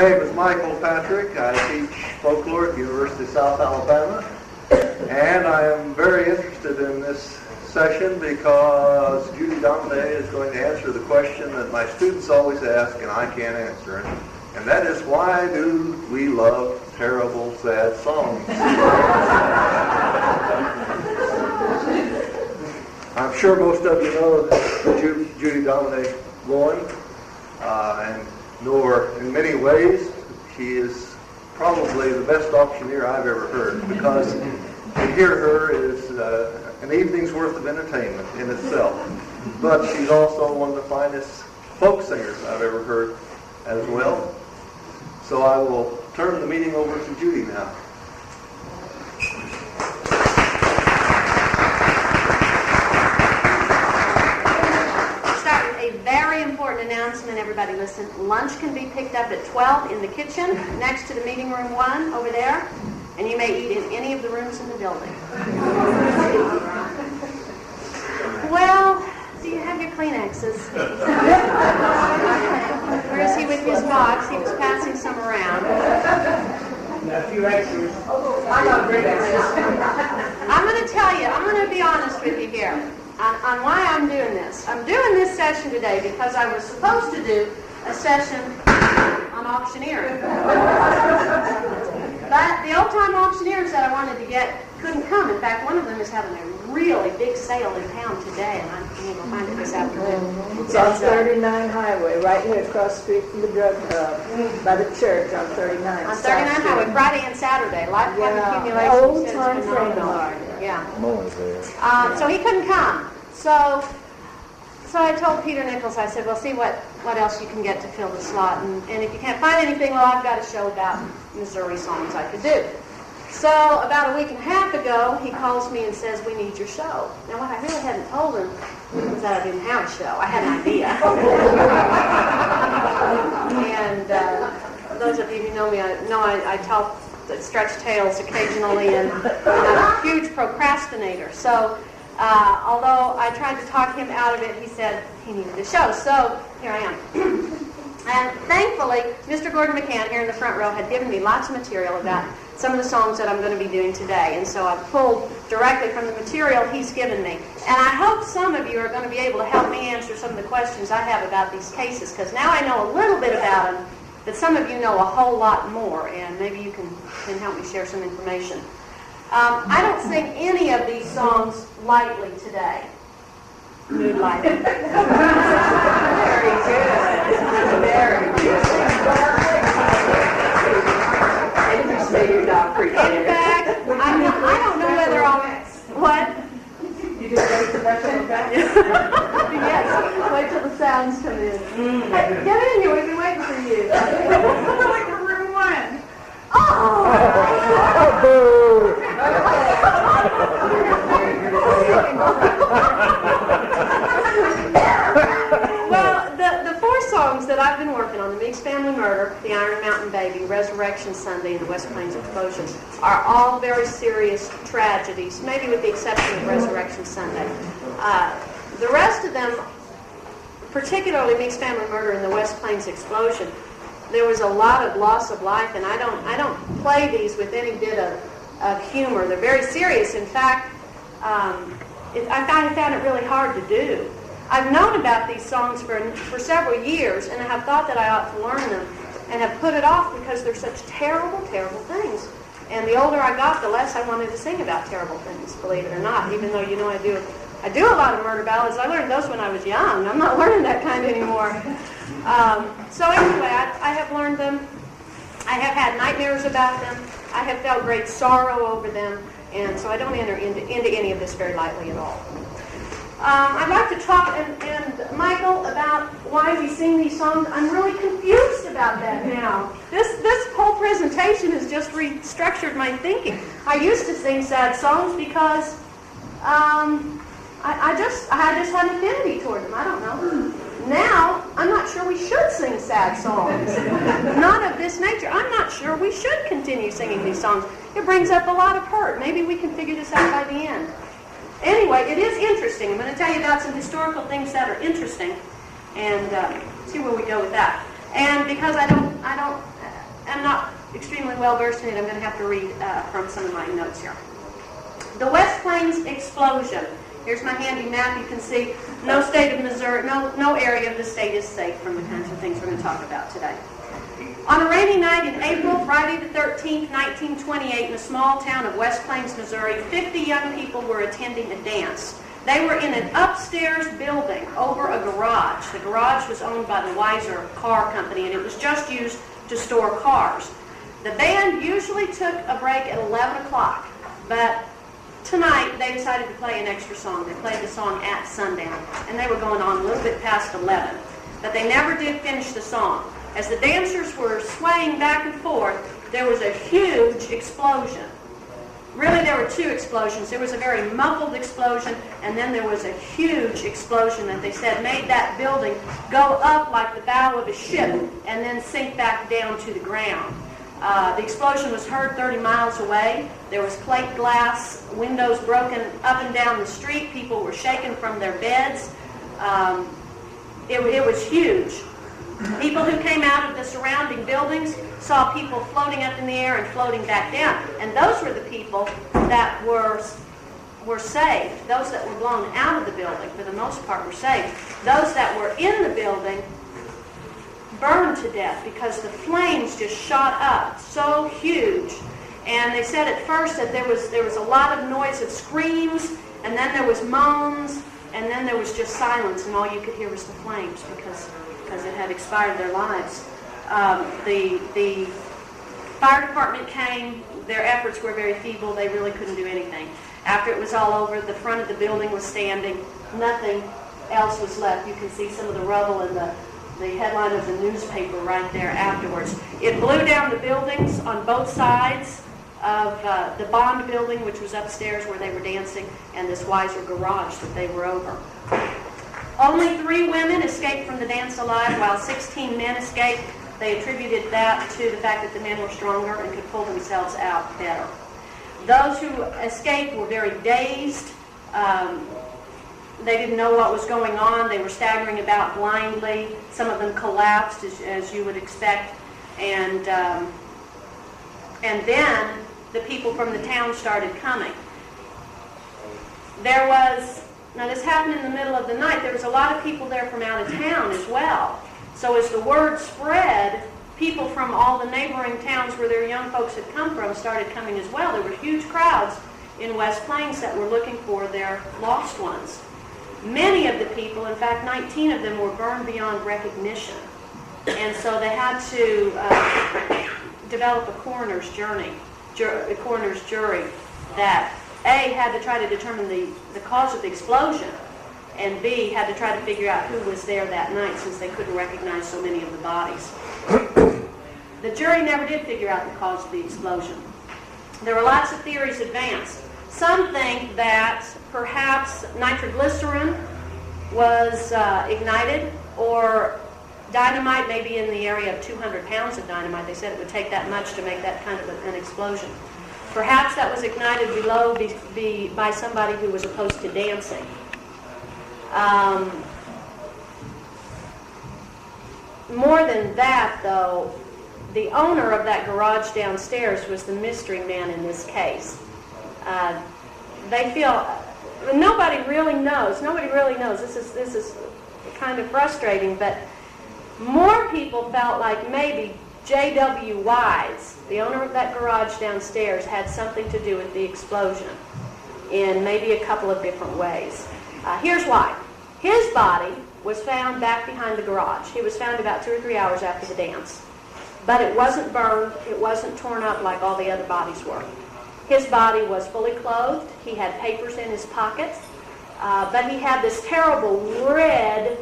My name is Michael Patrick. I teach folklore at the University of South Alabama, and I am very interested in this session because Judy Domeny is going to answer the question that my students always ask and I can't answer it, and that is, why do we love terrible, sad songs? I'm sure most of you know Judy Domeny Lowen, and know her in many ways. She is probably the best auctioneer I've ever heard, because to hear her is an evening's worth of entertainment in itself. But she's also one of the finest folk singers I've ever heard as well. So I will turn the meeting over to Judy now. Very important announcement, everybody listen. Lunch can be picked up at 12 in the kitchen next to the meeting room 1 over there, and you may eat in any of the rooms in the building. Well, do you have your Kleenexes? Where is he with his box? He was passing some around. A few extras. I'm going to tell you, I'm going to be honest with you here on why I'm doing this. I'm doing this session today because I was supposed to do a session on auctioneering. But the old-time auctioneers that I wanted to get couldn't come. In fact, one of them is having a really big sale in town today, and I'm going to find it this afternoon. It's on 39 Highway, right here across the street from the drug hub, by the church on 39. On 39 Highway, Friday and Saturday. Lifetime accumulation. Old-time friend of mine. Yeah. I'm always there. So he couldn't come. So I told Peter Nichols, I said, well, see what else you can get to fill the slot. And if you can't find anything, well, I've got a show about Missouri songs I could do. So about a week and a half ago, he calls me and says, we need your show. Now, what I really hadn't told him was that I didn't have a show. I had an idea. And those of you who know me, I tell stretch tales occasionally, and I'm a huge procrastinator. So although I tried to talk him out of it, he said he needed a show. So here I am. And thankfully, Mr. Gordon McCann here in the front row had given me lots of material about some of the songs that I'm going to be doing today. And so I pulled directly from the material he's given me. And I hope some of you are going to be able to help me answer some of the questions I have about these cases, because now I know a little bit about them, but some of you know a whole lot more, and maybe you can help me share some information. I don't sing any of these songs lightly today. Mood lighting. Very good. Very good. And you say you're not pretty. In fact, I don't know whether I'll... What? You just wait till that comes back? Yes, wait till the sounds come in. Hey, get in here, we've been waiting for you. We're like in room 1. Oh! Well, the 4 songs that I've been working on, the Meeks Family Murder, the Iron Mountain Baby, Resurrection Sunday, and the West Plains Explosion, are all very serious tragedies, maybe with the exception of Resurrection Sunday. The rest of them, particularly Meeks Family Murder and the West Plains Explosion, there was a lot of loss of life, and I don't play these with any bit of humor. They're very serious. In fact, I found it really hard to do. I've known about these songs for several years, and I have thought that I ought to learn them, and have put it off because they're such terrible, terrible things. And the older I got, the less I wanted to sing about terrible things, believe it or not, even though I do a lot of murder ballads. I learned those when I was young. I'm not learning that kind anymore. So anyway, I have learned them. I have had nightmares about them. I have felt great sorrow over them, and so I don't enter into any of this very lightly at all. I'd like to talk, and Michael, about why we sing these songs. I'm really confused about that now. This whole presentation has just restructured my thinking. I used to sing sad songs because I just had an affinity toward them. I don't know. Now, I'm not sure we should sing sad songs. Not of this nature. I'm not sure we should continue singing these songs. It brings up a lot of hurt. Maybe we can figure this out by the end. Anyway, it is interesting. I'm going to tell you about some historical things that are interesting, and see where we go with that. And because I don't am not extremely well versed in it. I'm going to have to read from some of my notes here. The West Plains explosion. Here's my handy map. You can see no state of Missouri, no area of the state is safe from the kinds of things we're going to talk about today. On a rainy night in April, Friday the 13th, 1928, in the small town of West Plains, Missouri, 50 young people were attending a dance. They were in an upstairs building over a garage. The garage was owned by the Weiser Car Company, and it was just used to store cars. The band usually took a break at 11 o'clock, but tonight they decided to play an extra song. They played the song at sundown, and they were going on a little bit past 11. But they never did finish the song. As the dancers were swaying back and forth, there was a huge explosion. Really, there were two explosions. There was a very muffled explosion, and then there was a huge explosion that they said made that building go up like the bow of a ship and then sink back down to the ground. The explosion was heard 30 miles away. There was plate glass, windows broken up and down the street. People were shaken from their beds. It was huge. People who came out of the surrounding buildings saw people floating up in the air and floating back down. And those were the people that were saved. Those that were blown out of the building, for the most part, were saved. Those that were in the building burned to death because the flames just shot up so huge. And they said at first that there was a lot of noise of screams, and then there was moans, and then there was just silence, and all you could hear was the flames because it had expired their lives. The fire department came. Their efforts were very feeble. They really couldn't do anything. After it was all over, the front of the building was standing. Nothing else was left. You can see some of the rubble and the headline of the newspaper right there afterwards. It blew down the buildings on both sides of the Bond building, which was upstairs where they were dancing, and this Weiser garage that they were over. Only 3 women escaped from the dance alive, while 16 men escaped. They attributed that to the fact that the men were stronger and could pull themselves out better. Those who escaped were very dazed. They didn't know what was going on. They were staggering about blindly. Some of them collapsed, as you would expect. And then the people from the town started coming. Now this happened in the middle of the night. There was a lot of people there from out of town as well. So as the word spread, people from all the neighboring towns where their young folks had come from started coming as well. There were huge crowds in West Plains that were looking for their lost ones. Many of the people, in fact 19 of them, were burned beyond recognition. And so they had to develop a coroner's jury that A, had to try to determine the cause of the explosion, and B, had to try to figure out who was there that night since they couldn't recognize so many of the bodies. The jury never did figure out the cause of the explosion. There were lots of theories advanced. Some think that perhaps nitroglycerin was ignited, or dynamite, maybe in the area of 200 pounds of dynamite. They said it would take that much to make that kind of an explosion. Perhaps that was ignited below by somebody who was opposed to dancing. More than that, though, the owner of that garage downstairs was the mystery man in this case. They feel nobody really knows. This is kind of frustrating, but more people felt like maybe J.W. Wise, the owner of that garage downstairs, had something to do with the explosion in maybe a couple of different ways. Here's why. His body was found back behind the garage. He was found about 2 or 3 hours after the dance. But it wasn't burned. It wasn't torn up like all the other bodies were. His body was fully clothed. He had papers in his pockets. But he had this terrible red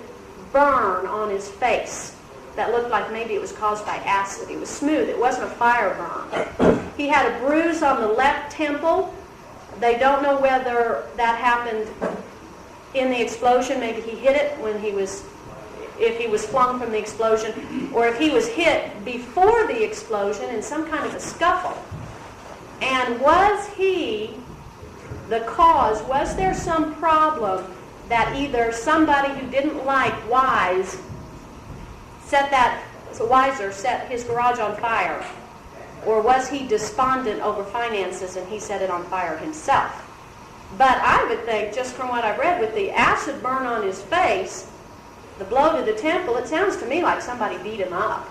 burn on his face that looked like maybe it was caused by acid. It was smooth. It wasn't a fire burn. He had a bruise on the left temple. They don't know whether that happened in the explosion. Maybe he hit it if he was flung from the explosion, or if he was hit before the explosion in some kind of a scuffle. And was there some problem that either somebody who didn't like Weiser set his garage on fire, Or was he despondent over finances and he set it on fire himself? But I would think, just from what I've read, with the acid burn on his face, the blow to the temple, it sounds to me like somebody beat him up.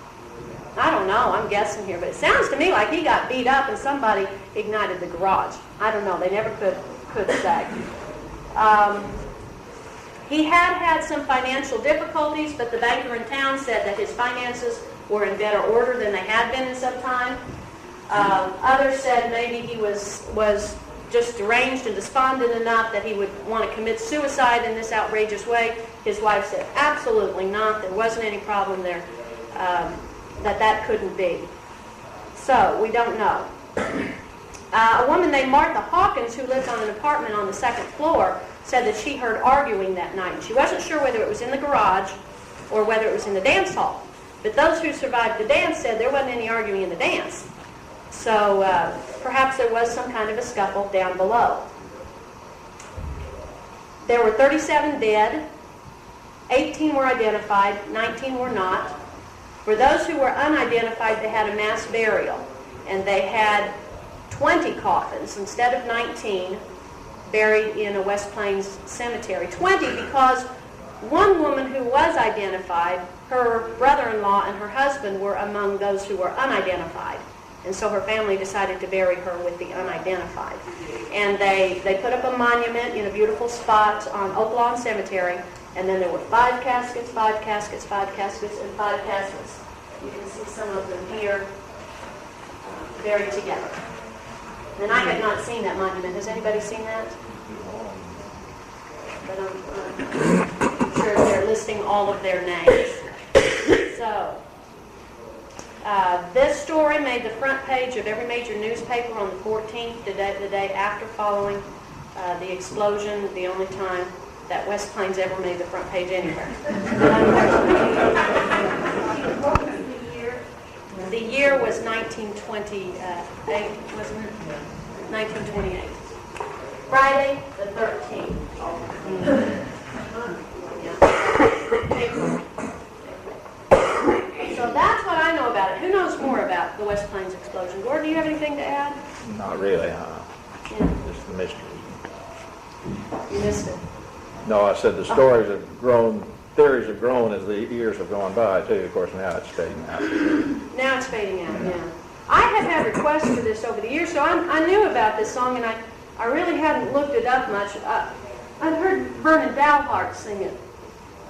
I don't know, I'm guessing here, but it sounds to me like he got beat up and somebody ignited the garage. I don't know, they never could say. He had some financial difficulties, but the banker in town said that his finances were in better order than they had been in some time. Others said maybe he was just deranged and despondent enough that he would want to commit suicide in this outrageous way. His wife said absolutely not. There wasn't any problem there, that couldn't be. So we don't know. A woman named Martha Hawkins, who lived on an apartment on the second floor, said that she heard arguing that night. And she wasn't sure whether it was in the garage or whether it was in the dance hall. But those who survived the dance said there wasn't any arguing in the dance. So perhaps there was some kind of a scuffle down below. There were 37 dead, 18 were identified, 19 were not. For those who were unidentified, they had a mass burial, and they had 20 coffins instead of 19 buried in a West Plains cemetery. 20 because one woman who was identified, her brother-in-law and her husband were among those who were unidentified. And so her family decided to bury her with the unidentified. And they put up a monument in a beautiful spot on Oak Lawn Cemetery. And then there were 5 caskets, 5 caskets, 5 caskets, and 5 caskets. You can see some of them here buried together. And I had not seen that monument. Has anybody seen that? But I'm sure they're listing all of their names. So, this story made the front page of every major newspaper on the 14th, the day after following the explosion, the only time that West Plains ever made the front page anywhere. The year was 1928, wasn't it? 1928. Friday the 13th. So that's what I know about it. Who knows more about the West Plains explosion? Gordon, do you have anything to add? Not really, Yeah. Just the mystery. You missed it. No, I said the stories have grown, theories have grown as the years have gone by, too. Of course, now it's fading out. Now it's fading out, yeah. I have had requests for this over the years, so I knew about this song, and I really hadn't looked it up much. I'd heard Vernon Dalhart sing it.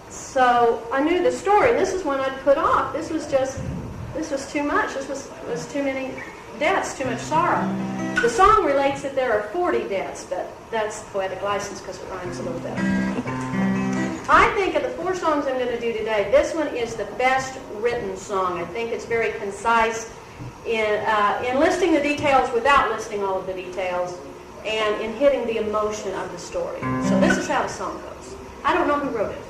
So I knew the story, and this is one I'd put off. This was too much. This was too many deaths, too much sorrow. The song relates that there are 40 deaths, but that's poetic license because it rhymes a little bit. I think of the 4 songs I'm going to do today, this one is the best written song. I think it's very concise in listing the details without listing all of the details, and in hitting the emotion of the story. So this is how the song goes. I don't know who wrote it.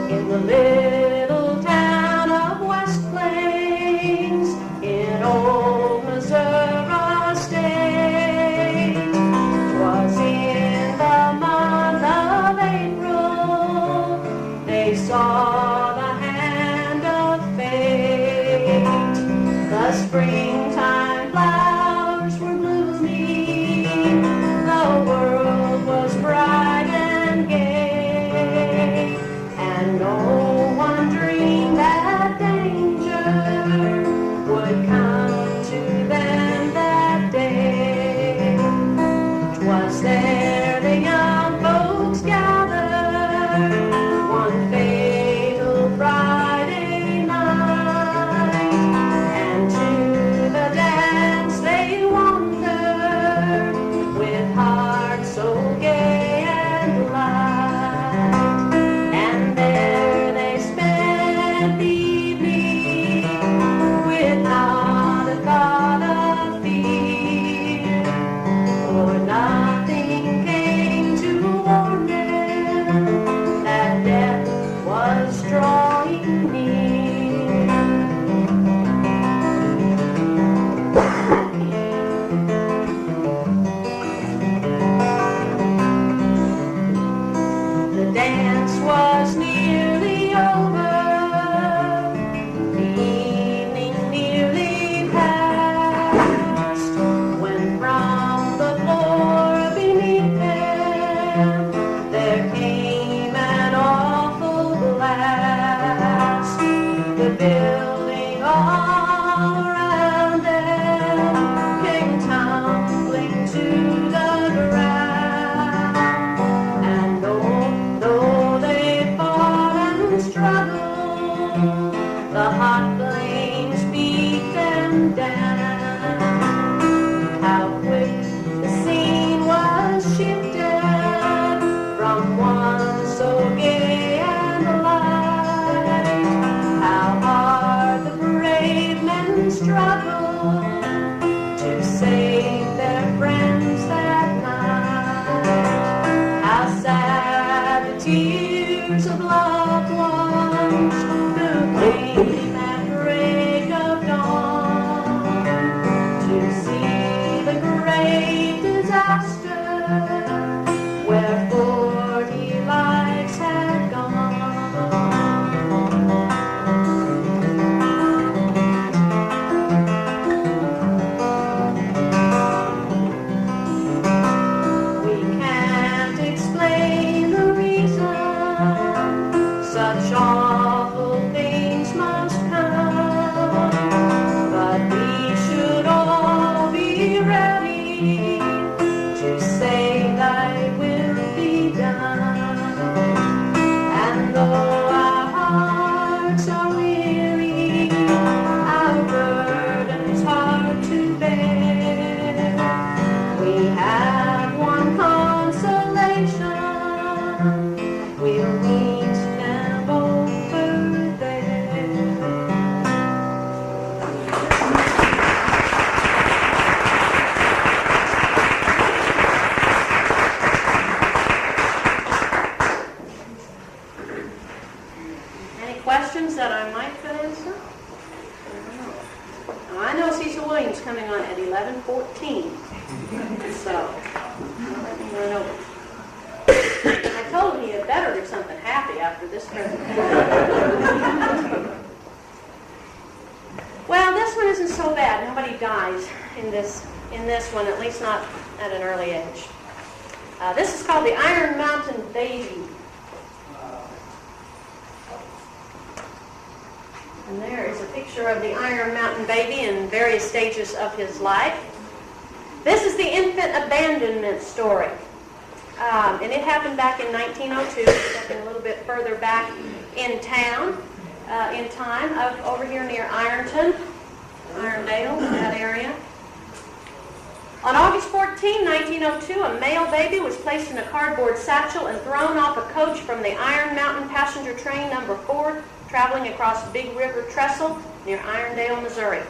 In the little town of West Plains, in old Missouri State, 'twas in the month of April, they saw the hand of fate. The springtime flowers were blooming, the world was bright and gay, and no one dreamed that danger would come to them that day. 'Twas there the young folks gathered one fatal Friday night, and to the dance they wandered with hearts so gay and light. And there they dance was nearly over, the evening nearly past, when from the floor beneath them there came an awful blast. The building all around them came tumbling to the ground, and though they fought and struggled, the hot flames beat them down. How quick the scene was shifted from one so gay and light. How hard the brave men struggled to save their friends that night. How sad the tears of loved ones who came at break of dawn to see the great disaster where 40 lives had gone. We can't explain the reason such awful things must come, but we should all be ready to say thy will be done. And though our hearts are weary, our burden's hard to bear, we have one consolation: we'll meet them over there. Any questions that I might could answer? Now, I know Cecil Williams coming on at 11:14, so let me run over. I told him he had better do something happy after this presentation. Well, this one isn't so bad. Nobody dies in this one, at least not at an early age. This is called the Iron Mountain Baby. And there is a picture of the Iron Mountain Baby in various stages of his life. This is the infant abandonment story. And it happened back in 1902, stepping a little bit further back in town, in time, over here near Ironton, Irondale, that area. On August 14, 1902, a male baby was placed in a cardboard satchel and thrown off a coach from the Iron Mountain passenger train number 4, traveling across Big River Trestle near Irondale, Missouri.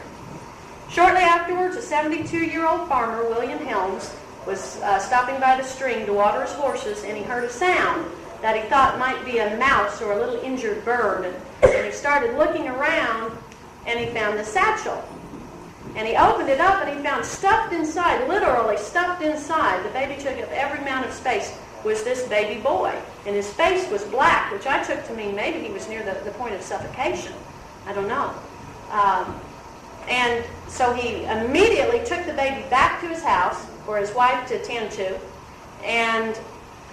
Shortly afterwards, a 72-year-old farmer, William Helms, was stopping by the stream to water his horses, and he heard a sound that he thought might be a mouse or a little injured bird. And he started looking around, and he found the satchel. And he opened it up, and he found stuffed inside, literally stuffed inside, the baby took up every amount of space, was this baby boy. And his face was black, which I took to mean maybe he was near the point of suffocation. I don't know. And so he immediately took the baby back to his house for his wife to attend to, and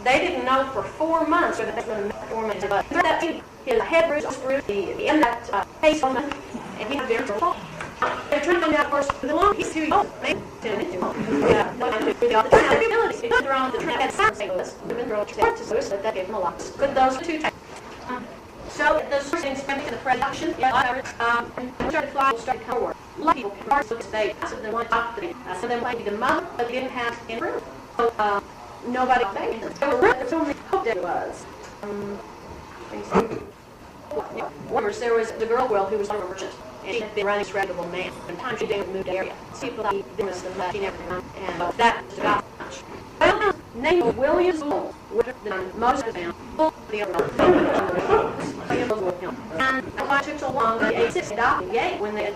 they didn't know for 4 months whether they were going to make 4 months. But his head bruised, the end of that face, and he had very fall. They're trying to find out, of course, the long he's too young, maybe too long. He put her on the train at St. Louis, the Mineral to that gave him a lot. Could those two take? So the sourcing spending the production, started flying, started coming work. A lot of people parts of the state, some of them wanted to talk to them. Some of them wanted the month, but they didn't have any room. So nobody paid them. There only hope there was. There was the girl who was a merchant, and she had been running this reputable man. And time she didn't move to the area. People thought he was the left, she never done, and that was about much. Well, named Williams Bull, would have done most of them. The other and why it took so long, they ate 6 adopted yay when they had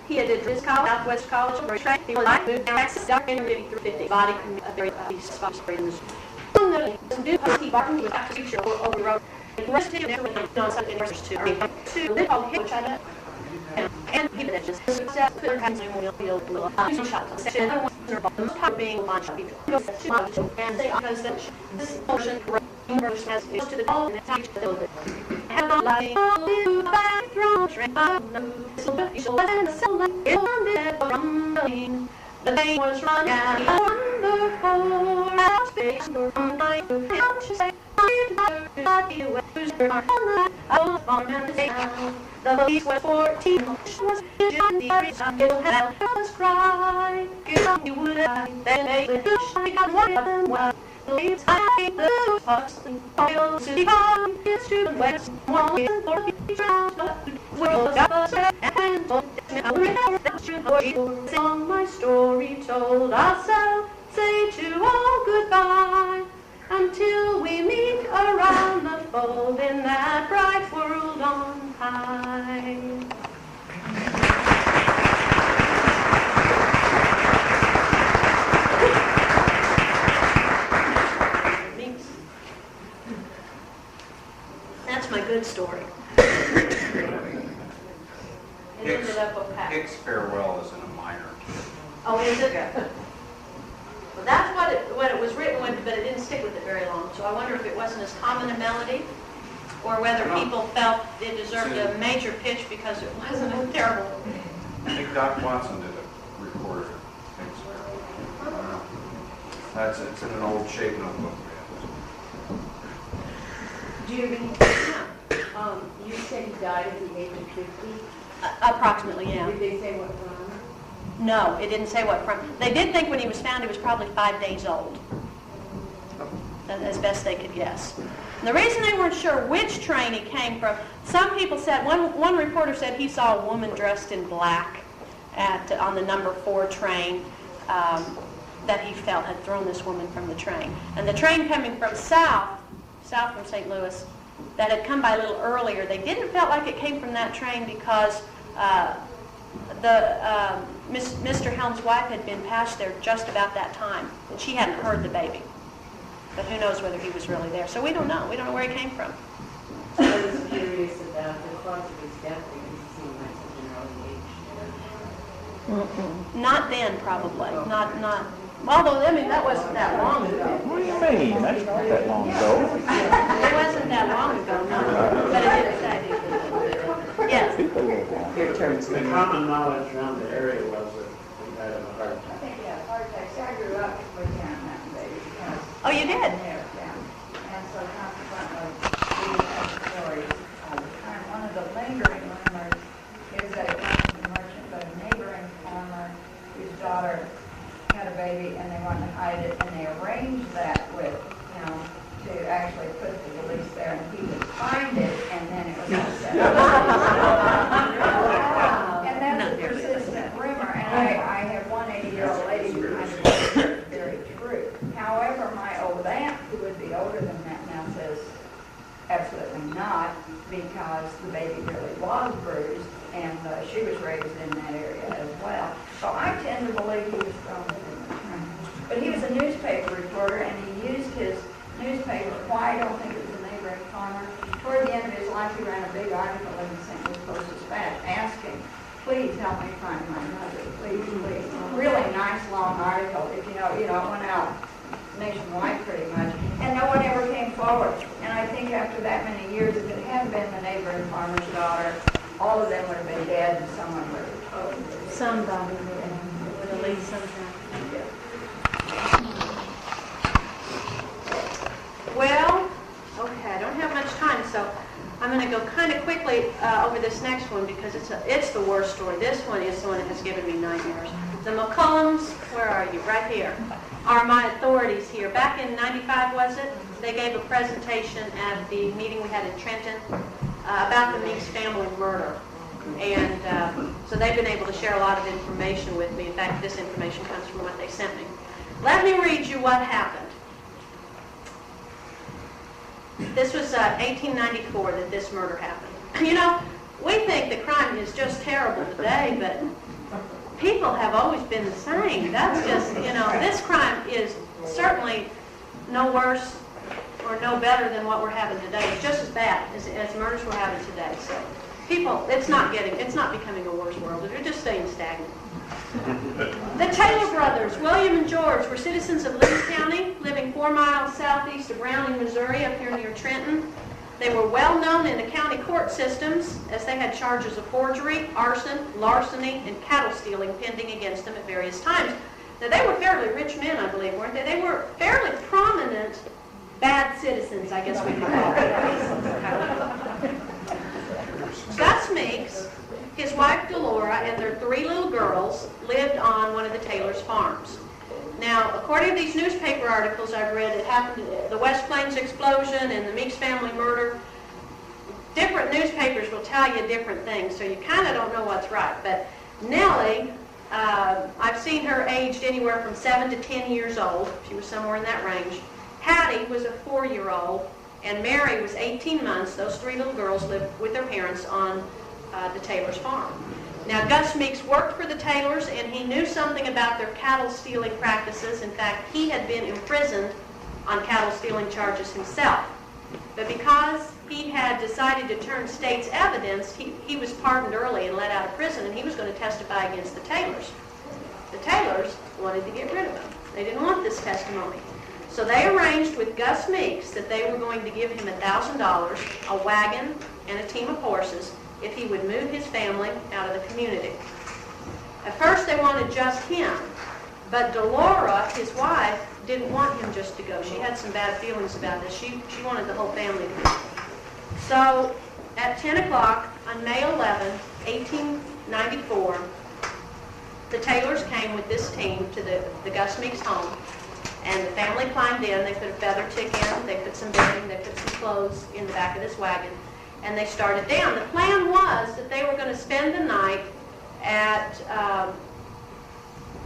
he had his college, Southwest College, or he was like moved to Texas, dark in 50, body very in the some new posty barking with after picture over the road. And the rest of them on something versus to live on him, which I know. And even that just put hands in the field section. I want to the most part being launched and they because this portion has to the ball and it's to the building. Have not lying back from shrimp so and the soul rumbling. The day was run out wonderful out space from night to help to say the police was 14, was the was cry, you would have, then they got one of them well. Leaves high, blue fox, oil, city car, it's to the west, one and 40 rounds, world got us and on my story told, I'll say to all goodbye. Until we meet around the fold in that bright world on high. Meeks. That's my good story. Hick's farewell is in a minor. Oh, is it? Well, that's what it was written with, but it didn't stick with it very long. So I wonder if it wasn't as common a melody, or whether people felt it deserved a major pitch because it wasn't a terrible. I think Doc Watson did a recorder. Hick's farewell. It's in an old shape notebook. Judy, you said he died at the age of 50? Approximately, yeah. Did they say what from? No, it didn't say what from. They did think when he was found he was probably 5 days old, as best they could guess. And the reason they weren't sure which train he came from, some people said, one reporter said he saw a woman dressed in black on the number 4 train that he felt had thrown this woman from the train. And the train coming from south from St. Louis, that had come by a little earlier, they didn't feel like it came from that train because Mr. Helm's wife had been passed there just about that time, and she hadn't heard the baby. But who knows whether he was really there. So we don't know. We don't know where he came from. I was curious about the cause of his death. It didn't seem like such an early age. Not then, probably. Not. Although, I mean, that wasn't that long ago. What do you mean? That's not that long ago. It wasn't that long ago, no. But it didn't say. Yes. People live long. Your turn. The common knowledge around the area was that he died of a heart attack. I think he had a heart attack. So I grew up with him, Mountain Baby. Oh, you did? And so consequently, we have stories all the time. One of the lingering rumors is that it wasn't a merchant, but a neighboring farmer whose daughter had a baby and they wanted to hide it, and they arranged that with him to actually put the police there, and he would find it, and then it was all set up. And that's a persistent rumor, and I have one 80-year-old lady who kind of believes it's very true. However, my old aunt, who would be older than that now, says absolutely not, because the baby really was bruised, and she was raised in that area as well. So I tend to believe he was thrown in the train. But he was a newspaper reporter, and he used his newspaper. Why? I don't think it was a neighboring farmer. Toward the end of his life, he ran a big article in the St. Louis Post-Dispatch asking, please help me find my mother, please, please. Really nice, long article. If it went out nationwide pretty much. And no one ever came forward. And I think after that many years, if it had been the neighboring farmer's daughter, all of them would have been dead, and someone would have told them. Somebody would have least sometime. Well, okay, I don't have much time, so I'm going to go kind of quickly over this next one because it's the worst story. This one is the one that has given me nightmares. The McCullums, where are you? Right here, are my authorities here. Back in '95, was it? They gave a presentation at the meeting we had in Trenton about the Meeks family murder. And so they've been able to share a lot of information with me. In fact, this information comes from what they sent me. Let me read you what happened. This was 1894 that this murder happened. You know, we think the crime is just terrible today, but people have always been the same. That's just, this crime is certainly no worse or no better than what we're having today. It's just as bad as murders we're having today. So people, it's not becoming a worse world. They're just staying stagnant. The Taylor brothers, William and George, were citizens of Lewis County, living 4 miles southeast of Browning, Missouri, up here near Trenton. They were well known in the county court systems as they had charges of forgery, arson, larceny, and cattle stealing pending against them at various times. Now, they were fairly rich men, I believe, weren't they? They were fairly prominent bad citizens, I guess we could call them. Gus Meeks, his wife Delora, and their 3 little girls lived on one of the Taylor's farms. Now, according to these newspaper articles I've read, it happened, the West Plains explosion and the Meeks family murder. Different newspapers will tell you different things, so you kind of don't know what's right. But Nellie, I've seen her aged anywhere from 7 to 10 years old. She was somewhere in that range. Hattie was a 4-year-old, and Mary was 18 months. Those 3 little girls lived with their parents on the Taylor's farm. Now, Gus Meeks worked for the Taylors, and he knew something about their cattle stealing practices. In fact, he had been imprisoned on cattle stealing charges himself. But because he had decided to turn state's evidence, he was pardoned early and let out of prison, and he was going to testify against the Taylors. The Taylors wanted to get rid of him. They didn't want this testimony. So they arranged with Gus Meeks that they were going to give him $1,000, a wagon, and a team of horses if he would move his family out of the community. At first they wanted just him, but Delora, his wife, didn't want him just to go. She had some bad feelings about this. She wanted the whole family to go. So at 10 o'clock on May 11, 1894, the Taylors came with this team to the Gus Meeks home, and the family climbed in. They put a feather tick in, they put some bedding, they put some clothes in the back of this wagon, and they started down. The plan was that they were going to spend the night at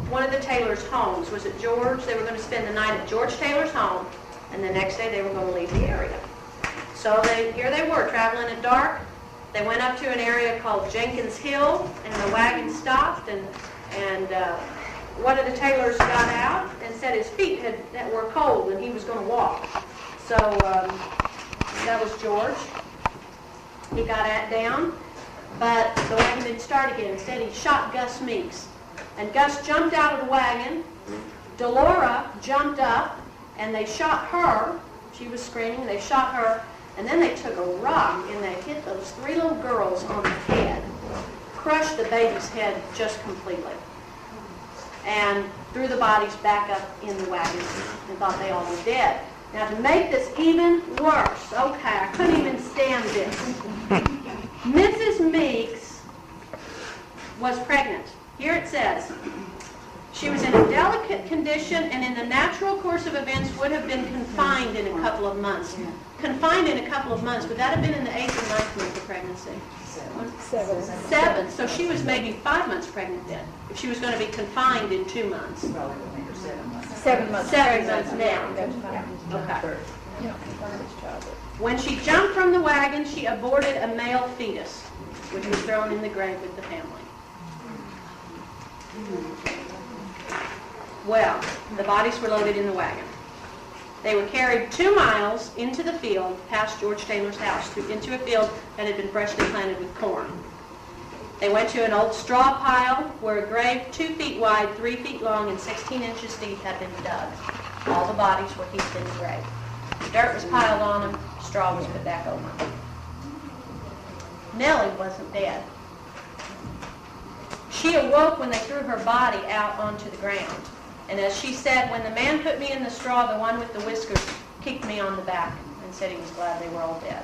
one of the Taylors' homes. Was it George? They were going to spend the night at George Taylor's home, and the next day they were going to leave the area. So here they were, traveling at dark. They went up to an area called Jenkins Hill, and the wagon stopped, and one of the Taylors got out and said his feet were cold, and he was going to walk. So that was George. He got down, but the wagon didn't start again. Instead, he shot Gus Meeks. And Gus jumped out of the wagon. Delora jumped up, and they shot her. She was screaming. They shot her, and then they took a rock, and they hit those 3 little girls on the head, crushed the baby's head just completely, and threw the bodies back up in the wagon and thought they all were dead. Now, to make this even worse, okay, I couldn't even stand this. Mrs. Meeks was pregnant. Here it says, she was in a delicate condition and in the natural course of events would have been confined in a couple of months. Confined in a couple of months, would that have been in the 8th or 9th month of pregnancy? 7. So she was maybe 5 months pregnant then, if she was going to be confined in 2 months. 7 months. 7 months now. Okay. When she jumped from the wagon, she aborted a male fetus, which was thrown in the grave with the family. Well, the bodies were loaded in the wagon. They were carried 2 miles into the field, past George Taylor's house, into a field that had been freshly planted with corn. They went to an old straw pile where a grave 2 feet wide, 3 feet long, and 16 inches deep had been dug. All the bodies were heaped in the grave. Dirt was piled on them, straw was put back over them. Nellie wasn't dead. She awoke when they threw her body out onto the ground. And as she said, when the man put me in the straw, the one with the whiskers kicked me on the back and said he was glad they were all dead.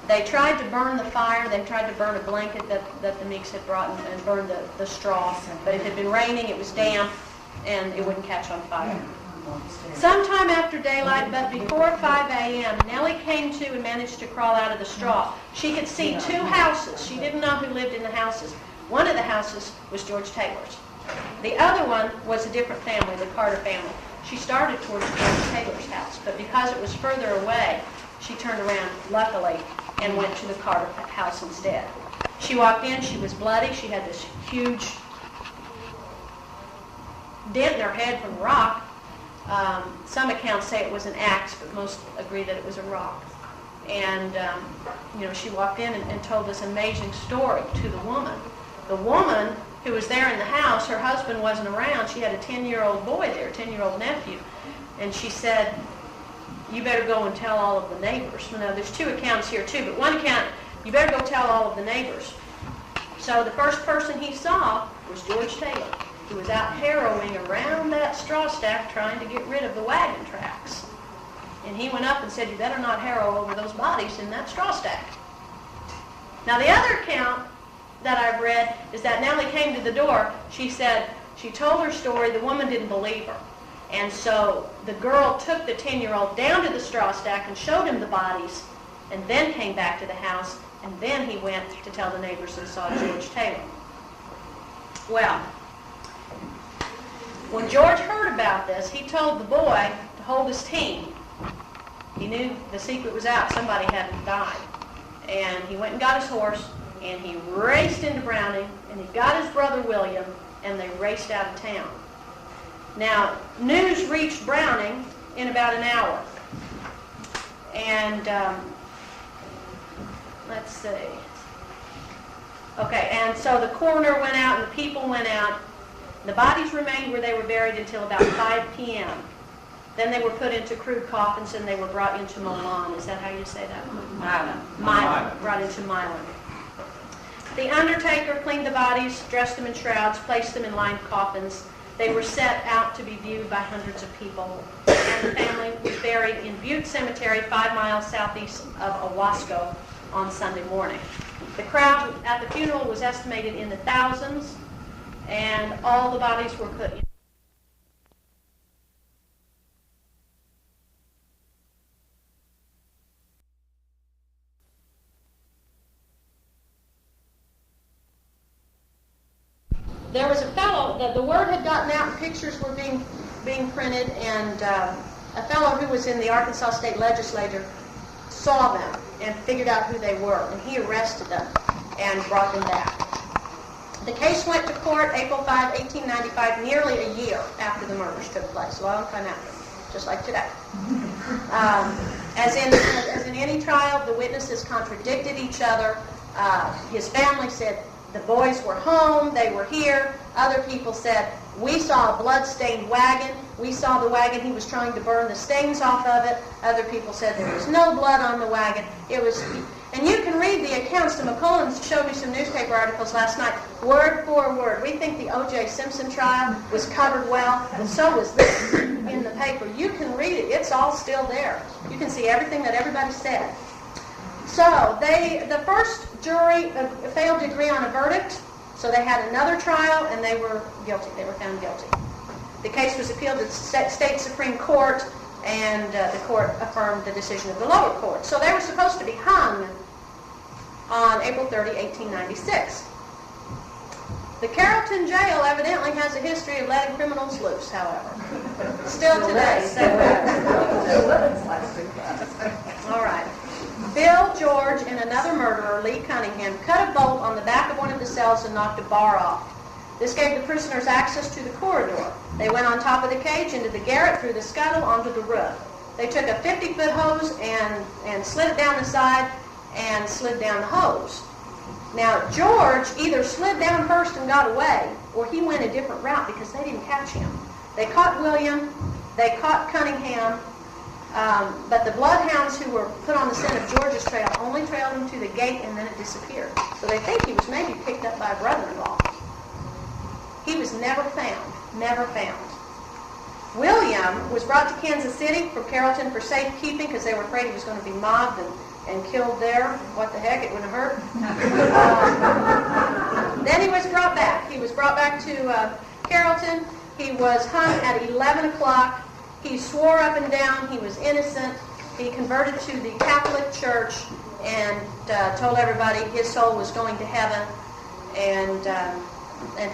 They tried to burn the fire. They tried to burn a blanket that the Meeks had brought and burn the straw. But it had been raining, it was damp, and it wouldn't catch on fire. Sometime after daylight, but before 5 a.m., Nellie came to and managed to crawl out of the straw. She could see 2 houses. She didn't know who lived in the houses. One of the houses was George Taylor's. The other one was a different family, the Carter family. She started towards George Taylor's house, but because it was further away, she turned around, luckily, and went to the Carter house instead. She walked in, she was bloody, she had this huge dent in her head from the rock, Some accounts say it was an axe, but most agree that it was a rock. And, she walked in and told this amazing story to the woman. The woman who was there in the house, her husband wasn't around. She had a 10-year-old boy there, a 10-year-old nephew. And she said, you better go and tell all of the neighbors. Now, there's two accounts here, too, but one account, you better go tell all of the neighbors. So the first person he saw was George Taylor, who was out harrowing around that straw stack trying to get rid of the wagon tracks. And he went up and said, you better not harrow over those bodies in that straw stack. Now, the other account that I've read is that Nellie came to the door. She said, she told her story. The woman didn't believe her. And so the girl took the 10-year-old down to the straw stack and showed him the bodies, and then came back to the house, and then he went to tell the neighbors and saw George Taylor. Well, when George heard about this, he told the boy to hold his team. He knew the secret was out. Somebody hadn't died. And he went and got his horse, and he raced into Browning, and he got his brother William, and they raced out of town. Now, news reached Browning in about an hour. And, let's see. Okay, and so the coroner went out and the people went out. The bodies remained where they were buried until about 5 p.m. Then they were put into crude coffins and they were brought into Milan. Is that how you say that? Milan. Brought into Milan. The undertaker cleaned the bodies, dressed them in shrouds, placed them in lined coffins. They were set out to be viewed by hundreds of people. And the family was buried in Butte Cemetery, 5 miles southeast of Owasco, on Sunday morning. The crowd at the funeral was estimated in the thousands, and all the bodies were put in. There was a fellow, the word had gotten out, and pictures were being printed, and a fellow who was in the Arkansas State Legislature saw them and figured out who they were, and he arrested them and brought them back. The case went to court April 5, 1895, nearly a year after the murders took place, a long time after, just like today. As in any trial, the witnesses contradicted each other. His family said, the boys were home, they were here. Other people said, we saw a blood-stained wagon. We saw the wagon, he was trying to burn the stains off of it. Other people said there was no blood on the wagon. And you can read the accounts. The McCullens showed me some newspaper articles last night, word for word. We think the O.J. Simpson trial was covered well, and so was this in the paper. You can read it. It's all still there. You can see everything that everybody said. So the first jury failed to agree on a verdict, so they had another trial, and they were guilty. They were found guilty. The case was appealed to the state Supreme Court, and the court affirmed the decision of the lower court. So they were supposed to be hung on April 30, 1896. The Carrollton jail evidently has a history of letting criminals loose, however. Still today. All right. Bill George and another murderer, Lee Cunningham, cut a bolt on the back of one of the cells and knocked a bar off. This gave the prisoners access to the corridor. They went on top of the cage, into the garret, through the scuttle, onto the roof. They took a 50-foot hose and slid it down the side and slid down the hose. Now, George either slid down first and got away, or he went a different route because they didn't catch him. They caught William, they caught Cunningham, but the bloodhounds who were put on the scent of George's trail only trailed him to the gate, and then it disappeared. So they think he was maybe picked up by a brother-in-law. He was never found. Never found. William was brought to Kansas City from Carrollton for safekeeping because they were afraid he was going to be mobbed and killed there. What the heck, it wouldn't hurt. Then he was brought back. He was brought back to Carrollton. He was hung at 11 o'clock. He swore up and down he was innocent. He converted to the Catholic Church and told everybody his soul was going to heaven, and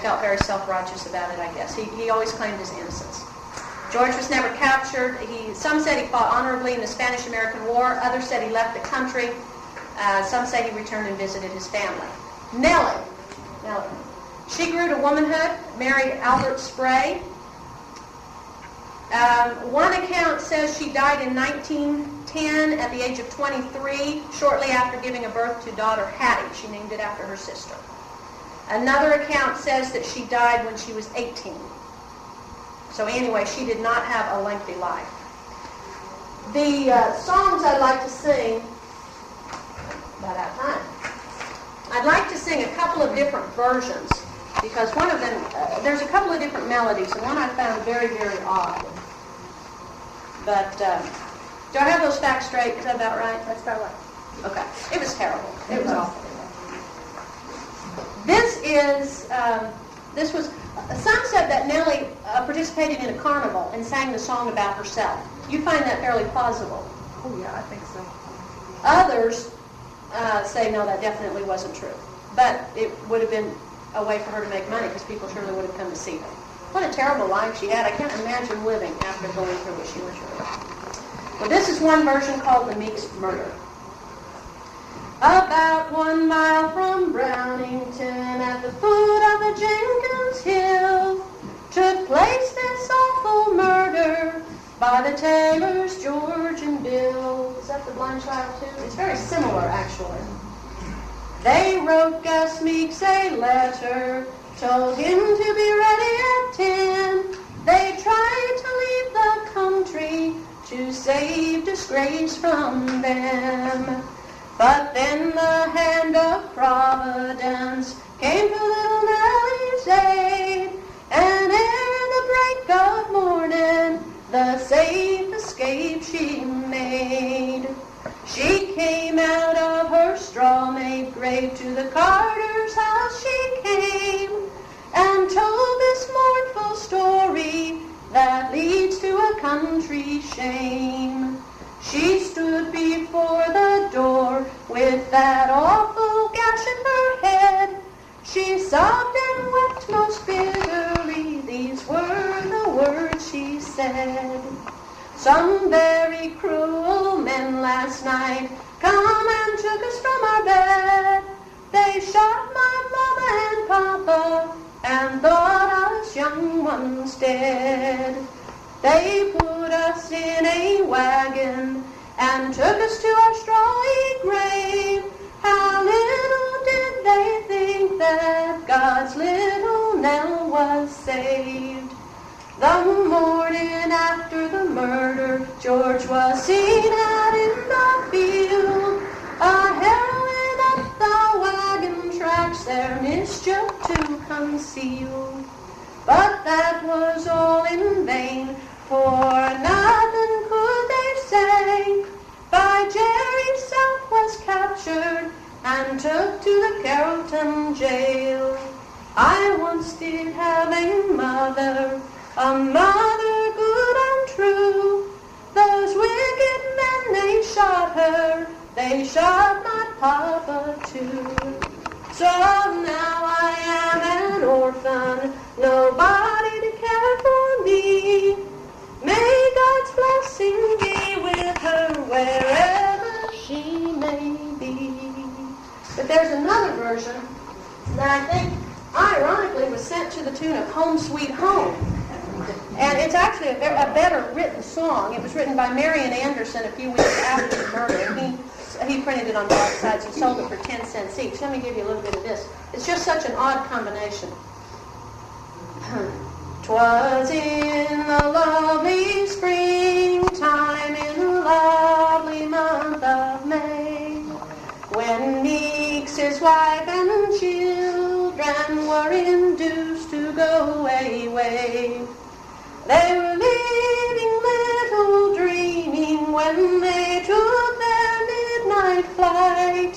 felt very self-righteous about it, I guess. He always claimed his innocence. George was never captured. Some said he fought honorably in the Spanish-American War. Others said he left the country. Some say he returned and visited his family. Nellie. She grew to womanhood, married Albert Spray. One account says she died in 1910 at the age of 23, shortly after giving a birth to daughter Hattie. She named it after her sister. Another account says that she died when she was 18. So anyway, she did not have a lengthy life. The songs I'd like to sing, about out of time. I'd like to sing a couple of different versions, because one of them, there's a couple of different melodies, and one I found very, very odd. But, do I have those facts straight? Is that about right? That's about right. Okay. It was terrible. It was awful. This was, some said that Nellie participated in a carnival and sang the song about herself. You find that fairly plausible. Oh, yeah, I think so. Others say, no, that definitely wasn't true. But it would have been a way for her to make money, because people surely would have come to see her. What a terrible life she had. I can't imagine living after going through what she went through. Well, this is one version called the Meeks Murder. About 1 mile from Brownington, at the foot of the Jenkins Hill, took place this awful murder by the Taylors, George and Bill. Is that the Blind Child too? It's very similar, actually. They wrote Gus Meeks a letter, told him to be ready at 10. They tried to leave the country to save disgrace from them. But then the hand of Providence came to little Nellie's aid, and ere the break of morning, the safe escape she made. She came out of her straw-made grave, to the Carter's house she came, and told this mournful story that leads to a country shame. She stood before the door with that awful gash in her head. She sobbed and wept most bitterly. These were the words she said. Some very cruel men last night come and took us from our bed. They shot my mama and papa and thought us young ones dead. They put us in a wagon and took us to our strawy grave. How little did they think that God's little Nell was saved. The morning after the murder, George was seen out in the field, a heroine up the wagon tracks, their mischief to conceal. But that was all in vain, for nothing could they say. By Jerry South was captured and took to the Carrollton jail. I once did have a mother good and true. Those wicked men, they shot her, they shot my papa too. So now I am an orphan, nobody to care for me. May God's blessing be with her wherever she may be. But there's another version that I think ironically was sent to the tune of Home Sweet Home. And it's actually a better written song. It was written by Marion Anderson a few weeks after the murder. And he printed it on broadsides and sold it for 10 cents each. Let me give you a little bit of this. It's just such an odd combination. 'Twas in the lovely springtime, in the lovely month of May, when Meeks, his wife and children were induced to go away. They were living little dreaming when they took their midnight flight.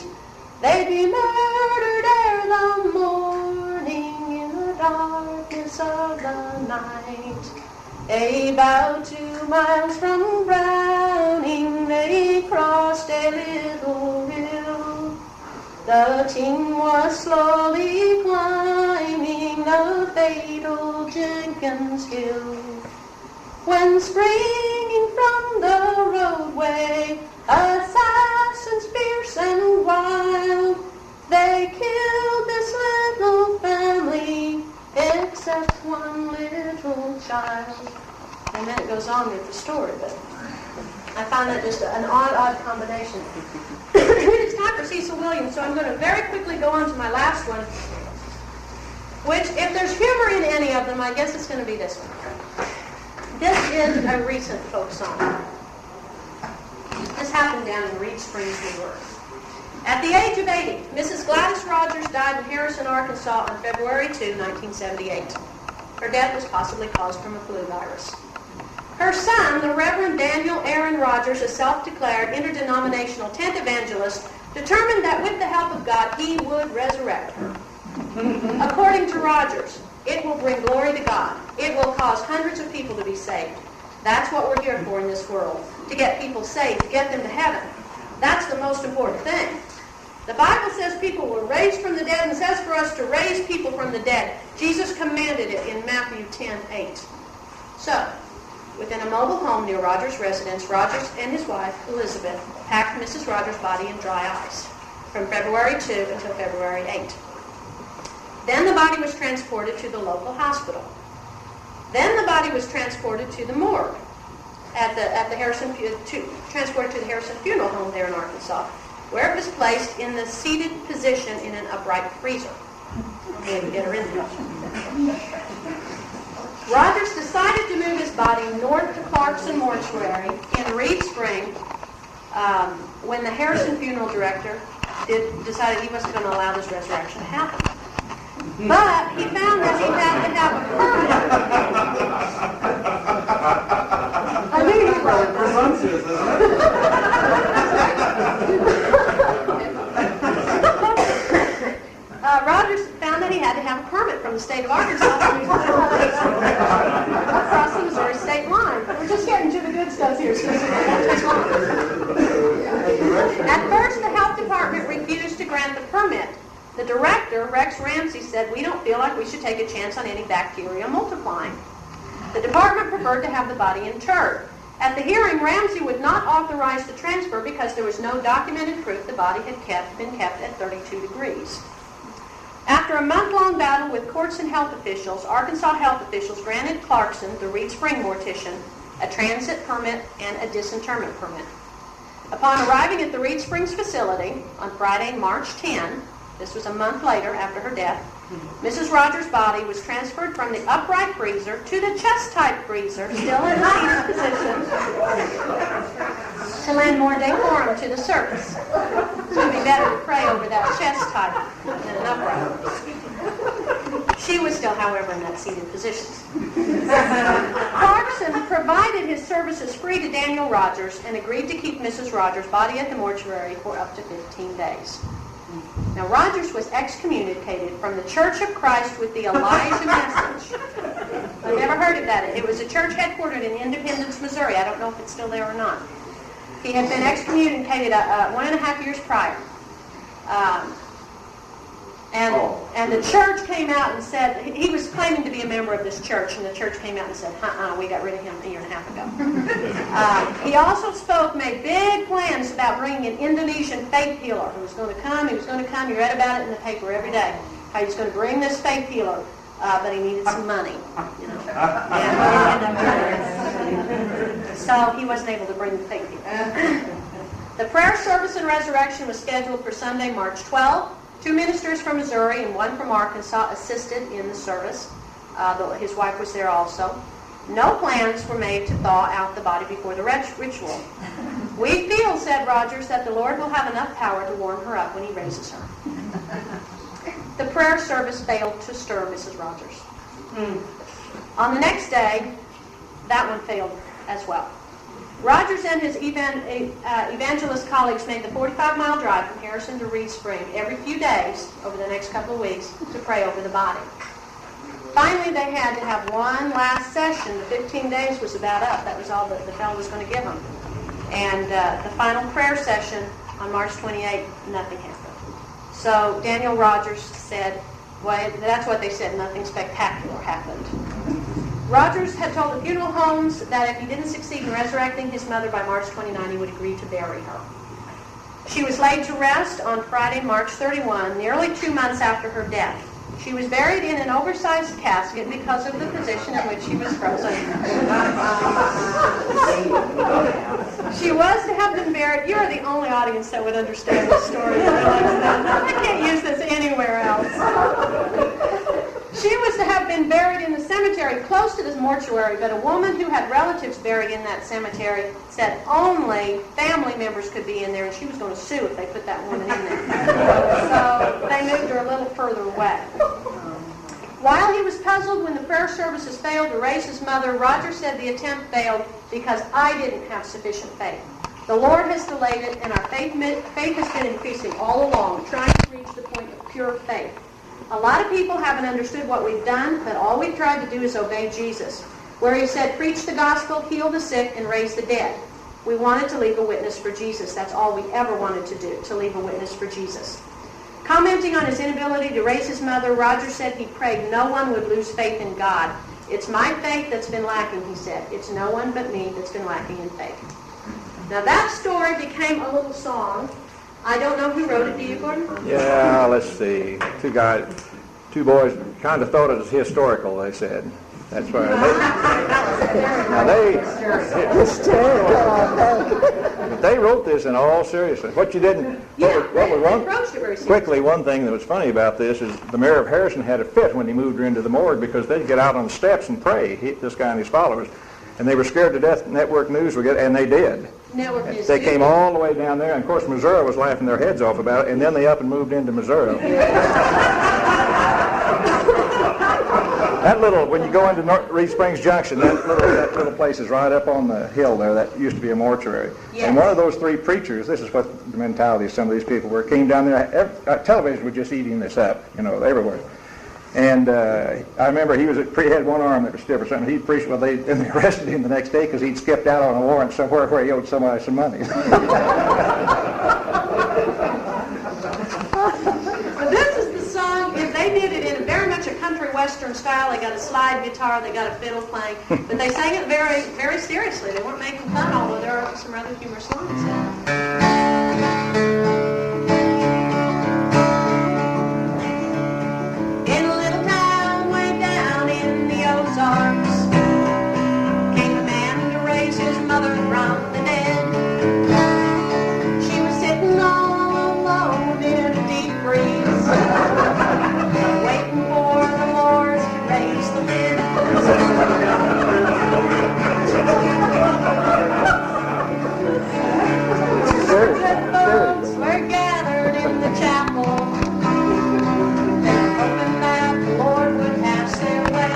They'd be murdered ere the morning in the darkness of the night. About 2 miles from Browning, they crossed a little hill. The team was slowly climbing the fatal Jenkins Hill, when springing from the roadway, assassins fierce and wild, they killed this little family, except one little child. And and then it goes on with the story. But I find that just an odd combination. It's time for Cecil Williams, so I'm going to very quickly go on to my last one, which, if there's humor in any of them, I guess it's going to be this one. This is a recent folk song. This happened down in Reed Springs, Missouri. At the age of 80, Mrs. Gladys Rogers died in Harrison, Arkansas on February 2, 1978. Her death was possibly caused from a flu virus. Her son, the Reverend Daniel Aaron Rogers, a self-declared interdenominational tent evangelist, determined that with the help of God, he would resurrect her. According to Rogers, it will bring glory to God. It will cause hundreds of people to be saved. That's what we're here for in this world, to get people saved, to get them to heaven. That's the most important thing. The Bible says people were raised from the dead, and says for us to raise people from the dead. Jesus commanded it in Matthew 10:8. So, within a mobile home near Rogers' residence, Rogers and his wife, Elizabeth, packed Mrs. Rogers' body in dry ice from February 2 until February 8. Then the body was transported to the local hospital. Then the body was transported to the morgue transported to the Harrison Funeral Home there in Arkansas, where it was placed in the seated position in an upright freezer. We had to get her in there. Rogers decided to move his body north to Clarkson Mortuary in Reed Spring when the Harrison funeral director decided he wasn't going to allow this resurrection to happen. But he found that he had to have a permit. I knew you were. Presumptuous, isn't Rogers found that he had to have a permit from the state of Arkansas across the Missouri state line. We're just getting to the good stuff here, so it won't take long. At first, the health department refused to grant the permit. The director, Rex Ramsey, said, "We don't feel like we should take a chance on any bacteria multiplying." The department preferred to have the body interred. At the hearing, Ramsey would not authorize the transfer because there was no documented proof the body had been kept at 32 degrees. After a month-long battle with courts and health officials, Arkansas health officials granted Clarkson, the Reed Spring mortician, a transit permit and a disinterment permit. Upon arriving at the Reed Springs facility on Friday, March 10, this was a month later after her death, Mrs. Rogers' body was transferred from the upright freezer to the chest-type freezer, still in the position, to lend more decorum to the service. It's going to be better to pray over that chest-type than an upright. She was still, however, in that seated position. Clarkson provided his services free to Daniel Rogers and agreed to keep Mrs. Rogers' body at the mortuary for up to 15 days. Now, Rogers was excommunicated from the Church of Christ with the Elijah message. I've never heard of that. It was a church headquartered in Independence, Missouri. I don't know if it's still there or not. He had been excommunicated 1.5 years prior. And the church came out and said, he was claiming to be a member of this church, and the church came out and said, we got rid of him a year and a half ago. He also made big plans about bringing an Indonesian faith healer who was going to come. He was going to come. You read about it in the paper every day. How he was going to bring this faith healer, but he needed some money. You know. So he wasn't able to bring the faith healer. The prayer service and resurrection was scheduled for Sunday, March 12. 2 ministers from Missouri and 1 from Arkansas assisted in the service. His wife was there also. No plans were made to thaw out the body before the ritual. "We feel," said Rogers, "that the Lord will have enough power to warm her up when he raises her." The prayer service failed to stir Mrs. Rogers. On the next day, that one failed as well. Rogers and his evangelist colleagues made the 45-mile drive from Harrison to Reed Spring every few days over the next couple of weeks to pray over the body. Finally, they had to have one last session. The 15 days was about up. That was all that the fellow was going to give them. And the final prayer session on March 28th, nothing happened. So Daniel Rogers said, well, that's what they said, nothing spectacular happened. Rogers had told the funeral homes that if he didn't succeed in resurrecting his mother by March 29, he would agree to bury her. She was laid to rest on Friday, March 31, nearly 2 months after her death. She was buried in an oversized casket because of the position in which she was frozen. She was to have been buried. You are the only audience that would understand this story. I can't use this anywhere else. She was to have been buried in the cemetery close to this mortuary, but a woman who had relatives buried in that cemetery said only family members could be in there, and she was going to sue if they put that woman in there. So they moved her a little further away. While he was puzzled when the prayer services failed to raise his mother, Roger said the attempt failed because I didn't have sufficient faith. The Lord has delayed it, and our faith has been increasing all along, trying to reach the point of pure faith. A lot of people haven't understood what we've done, but all we've tried to do is obey Jesus, where he said, preach the gospel, heal the sick, and raise the dead. We wanted to leave a witness for Jesus. That's all we ever wanted to do, to leave a witness for Jesus. Commenting on his inability to raise his mother, Roger said he prayed no one would lose faith in God. It's my faith that's been lacking, he said. It's no one but me that's been lacking in faith. Now that story became a little song. I don't know who wrote it. Do you, Gordon? Yeah, let's see. Two boys kind of thought it was historical, they said. That's why. But they wrote this in all seriousness. What you didn't, what was wrong? Quickly, one thing that was funny about this is the mayor of Harrison had a fit when he moved her into the morgue because they'd get out on the steps and pray, this guy and his followers, and they were scared to death Network News would get, and they did. Network News. They came all the way down there, and of course Missouri was laughing their heads off about it, and then they up and moved into Missouri. That little, when you go into Reed Springs Junction, that little place is right up on the hill there. That used to be a mortuary. Yes. And one of those three preachers, this is what the mentality of some of these people were, came down there. Television was just eating this up, everywhere. And I remember he had one arm that was stiff or something. He'd preached, and they arrested him the next day because he'd skipped out on a warrant somewhere where he owed somebody some money. This is the song. If they did it in very much a country western style, they got a slide guitar, they got a fiddle playing, but they sang it very, very seriously. They weren't making fun, although there are some rather humorous lines in it. Ozarks, came a man to raise his mother from the dead. She was sitting all alone in a deep freeze, waiting for the Lord to raise the lid. Good folks were gathered in the chapel, hoping that the Lord would pass their way.